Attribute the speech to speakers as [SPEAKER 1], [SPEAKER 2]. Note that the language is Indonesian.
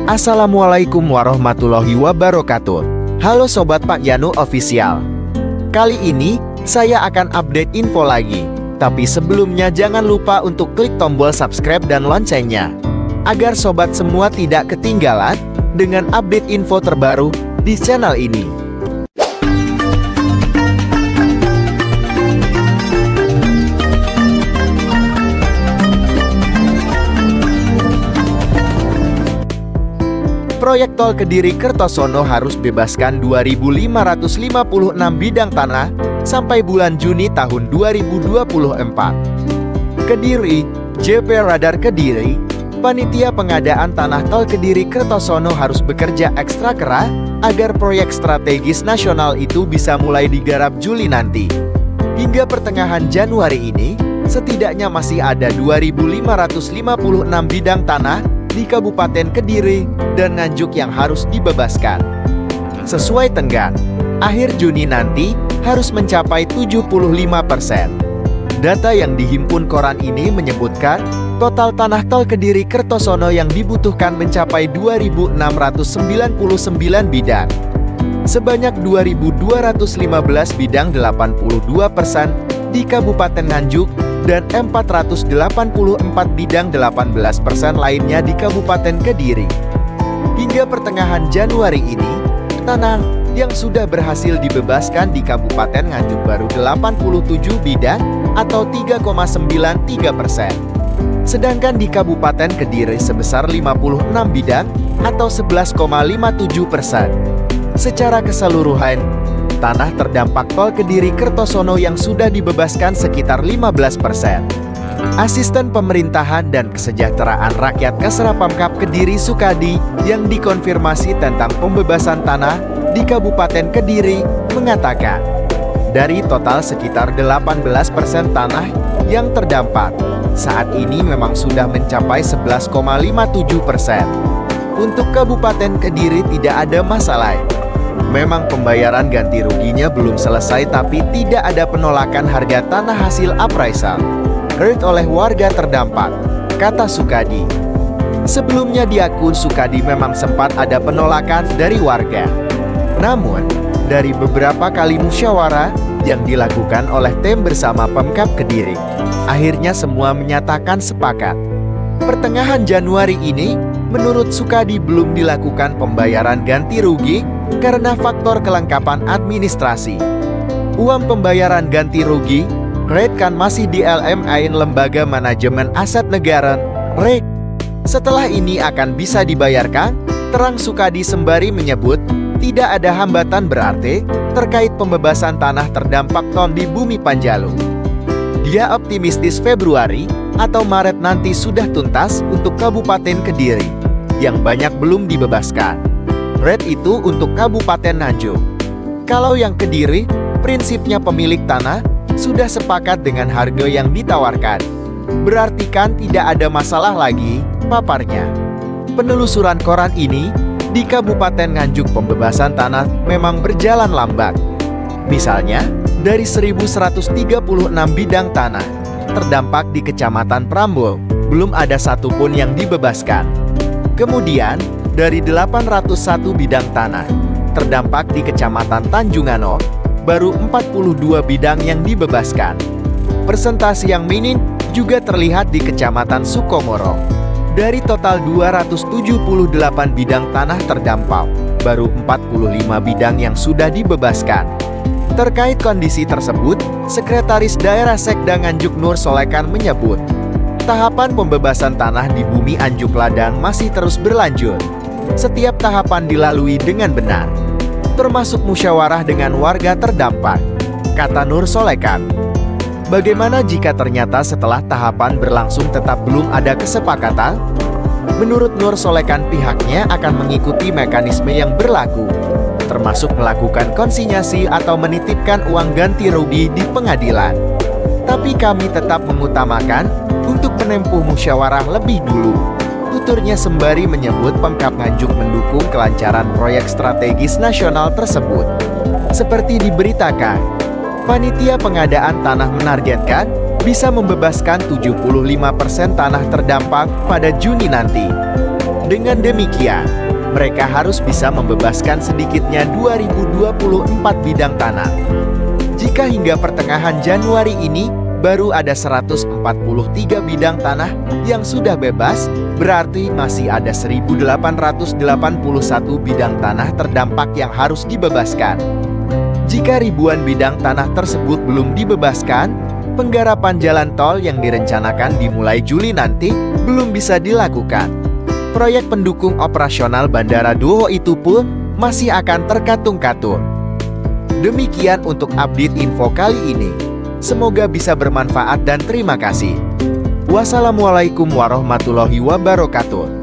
[SPEAKER 1] Assalamualaikum warahmatullahi wabarakatuh. Halo Sobat Pak Yanu Official. Kali ini, saya akan update info lagi. Tapi sebelumnya jangan lupa untuk klik tombol subscribe dan loncengnya, agar sobat semua tidak ketinggalan dengan update info terbaru di channel ini. Proyek Tol Kediri-Kertosono harus bebaskan 2.556 bidang tanah sampai bulan Juni tahun 2024. Kediri, JP Radar Kediri, Panitia Pengadaan Tanah Tol Kediri-Kertosono harus bekerja ekstra keras agar proyek strategis nasional itu bisa mulai digarap Juli nanti. Hingga pertengahan Januari ini, setidaknya masih ada 2.556 bidang tanah di Kabupaten Kediri dan Nganjuk yang harus dibebaskan. Sesuai tenggat, akhir Juni nanti harus mencapai 75%. Data yang dihimpun koran ini menyebutkan, total tanah tol Kediri-Kertosono yang dibutuhkan mencapai 2.699 bidang. Sebanyak 2.215 bidang 82% di Kabupaten Nganjuk dan 484 bidang 18% lainnya di Kabupaten Kediri. Hingga pertengahan Januari ini, tanah yang sudah berhasil dibebaskan di Kabupaten Nganjuk baru 87 bidang atau 3,93%. Sedangkan di Kabupaten Kediri sebesar 56 bidang atau 11,57%. Secara keseluruhan, tanah terdampak tol Kediri-Kertosono yang sudah dibebaskan sekitar 15%. Asisten Pemerintahan dan Kesejahteraan Rakyat Kasrapamkab Kediri Sukadi yang dikonfirmasi tentang pembebasan tanah di Kabupaten Kediri mengatakan, dari total sekitar 18% tanah yang terdampak, saat ini memang sudah mencapai 11,57%. Untuk Kabupaten Kediri tidak ada masalah. Memang pembayaran ganti ruginya belum selesai, tapi tidak ada penolakan harga tanah hasil appraisal oleh warga terdampak, kata Sukadi. Sebelumnya di akun Sukadi memang sempat ada penolakan dari warga. Namun, dari beberapa kali musyawarah yang dilakukan oleh tim bersama Pemkab Kediri, akhirnya semua menyatakan sepakat. Pertengahan Januari ini, menurut Sukadi belum dilakukan pembayaran ganti rugi karena faktor kelengkapan administrasi. Uang pembayaran ganti rugi kan masih di LMAin Lembaga Manajemen Aset Negara (REK). Setelah ini akan bisa dibayarkan, terang Sukadi sembari menyebut tidak ada hambatan berarti terkait pembebasan tanah terdampak ton di Bumi Panjalu. Dia optimistis Februari atau Maret nanti sudah tuntas untuk Kabupaten Kediri yang banyak belum dibebaskan. RED itu untuk Kabupaten Nganjuk. Kalau yang Kediri, prinsipnya pemilik tanah sudah sepakat dengan harga yang ditawarkan. Berarti kan tidak ada masalah lagi, paparnya. Penelusuran koran ini, di Kabupaten Nganjuk pembebasan tanah memang berjalan lambat. Misalnya, dari 1.136 bidang tanah terdampak di Kecamatan Prambol, belum ada satupun yang dibebaskan. Kemudian, dari 801 bidang tanah terdampak di Kecamatan Tanjungano, baru 42 bidang yang dibebaskan. Persentase yang minim juga terlihat di Kecamatan Sukomoro. Dari total 278 bidang tanah terdampak, baru 45 bidang yang sudah dibebaskan. Terkait kondisi tersebut, Sekretaris Daerah Sekda Nganjuk Nur Solekan menyebut, tahapan pembebasan tanah di Bumi Anjuk Ladang masih terus berlanjut. Setiap tahapan dilalui dengan benar, termasuk musyawarah dengan warga terdampak, kata Nur Solekan. Bagaimana jika ternyata setelah tahapan berlangsung tetap belum ada kesepakatan? Menurut Nur Solekan, pihaknya akan mengikuti mekanisme yang berlaku, termasuk melakukan konsinyasi atau menitipkan uang ganti rugi di pengadilan. Tapi kami tetap mengutamakan untuk menempuh musyawarah lebih dulu, tuturnya sembari menyebut Pemkab Nganjuk mendukung kelancaran proyek strategis nasional tersebut. Seperti diberitakan, Panitia Pengadaan Tanah menargetkan bisa membebaskan 75% tanah terdampak pada Juni nanti. Dengan demikian, mereka harus bisa membebaskan sedikitnya 2024 bidang tanah. Jika hingga pertengahan Januari ini baru ada 143 bidang tanah yang sudah bebas, berarti masih ada 1.881 bidang tanah terdampak yang harus dibebaskan. Jika ribuan bidang tanah tersebut belum dibebaskan, penggarapan jalan tol yang direncanakan dimulai Juli nanti belum bisa dilakukan. Proyek pendukung operasional Bandara Duoho itu pun masih akan terkatung-katung. Demikian untuk update info kali ini. Semoga bisa bermanfaat dan terima kasih. Wassalamualaikum warahmatullahi wabarakatuh.